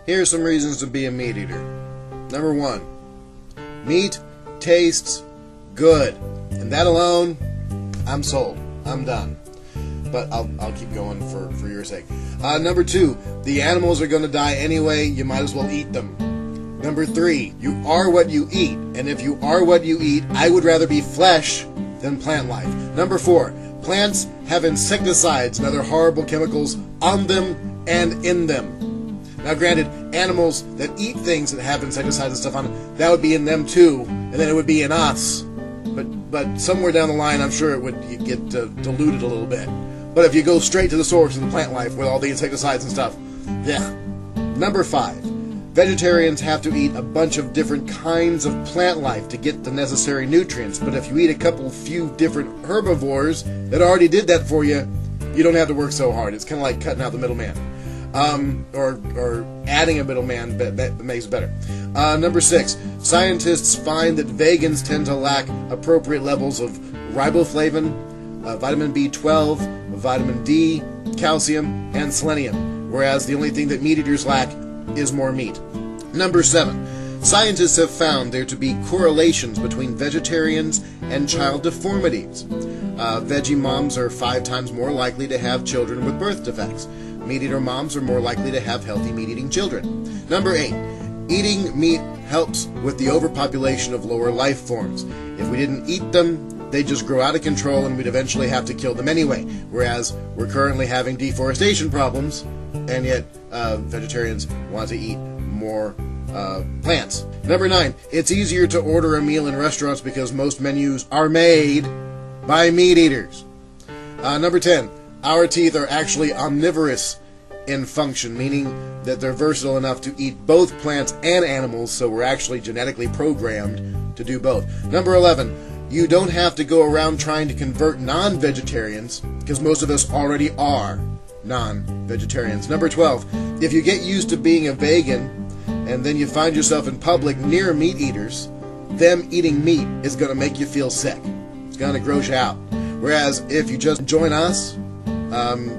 Here are some reasons to be a meat eater. Number 1, meat tastes good, and that alone, I'm sold. I'm done. But I'll keep going for your sake. Number 2, the animals are going to die anyway. You might as well eat them. Number 3, you are what you eat, and if you are what you eat, I would rather be flesh than plant life. Number 4, plants have insecticides and other horrible chemicals on them and in them. Now granted, animals that eat things that have insecticides and stuff on them, that would be in them too, and then it would be in us. But somewhere down the line, I'm sure it would get diluted a little bit. But if you go straight to the source of the plant life with all the insecticides and stuff, yeah. Number 5, vegetarians have to eat a bunch of different kinds of plant life to get the necessary nutrients. But if you eat a few different herbivores that already did that for you, you don't have to work so hard. It's kind of like cutting out the middleman. Or adding a middleman that makes it better. Number 6, scientists find that vegans tend to lack appropriate levels of riboflavin, vitamin B12, vitamin D, calcium, and selenium, whereas the only thing that meat eaters lack is more meat. Number 7, scientists have found there to be correlations between vegetarians and child deformities. Veggie moms are 5 times more likely to have children with birth defects. Meat-eater moms are more likely to have healthy meat-eating children. Number 8, eating meat helps with the overpopulation of lower life forms. If we didn't eat them, they'd just grow out of control and we'd eventually have to kill them anyway. Whereas we're currently having deforestation problems, and yet vegetarians want to eat more plants. Number 9, it's easier to order a meal in restaurants because most menus are made by meat eaters. Number 10, our teeth are actually omnivorous in function, meaning that they're versatile enough to eat both plants and animals, so we're actually genetically programmed to do both. Number 11, you don't have to go around trying to convert non-vegetarians, because most of us already are non-vegetarians. Number 12, if you get used to being a vegan, and then you find yourself in public near meat eaters, them eating meat is going to make you feel sick. It's going to gross you out. Whereas if you just join us,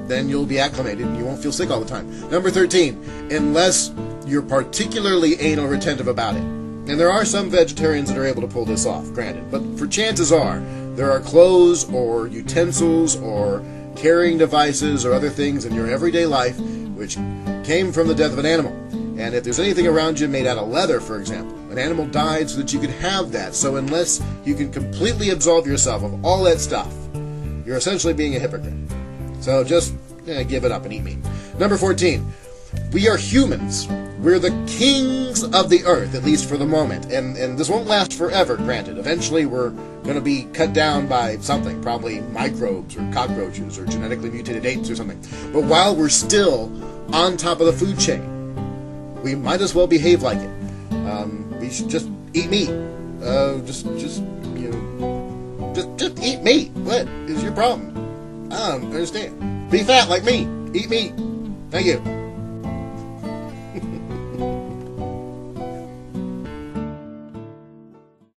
then you'll be acclimated and you won't feel sick all the time. Number 13, unless you're particularly anal retentive about it. And there are some vegetarians that are able to pull this off, granted. But for chances are, there are clothes or utensils or carrying devices or other things in your everyday life which came from the death of an animal. And if there's anything around you made out of leather, for example, an animal died so that you could have that. So unless you can completely absolve yourself of all that stuff, you're essentially being a hypocrite. So just give it up and eat meat. Number 14, we are humans. We're the kings of the earth, at least for the moment. And this won't last forever, granted. Eventually we're going to be cut down by something, probably microbes or cockroaches or genetically mutated apes or something. But while we're still on top of the food chain, we might as well behave like it. We should just eat meat. Just eat meat. What is your problem? I don't understand. Be fat like me. Eat meat. Thank you.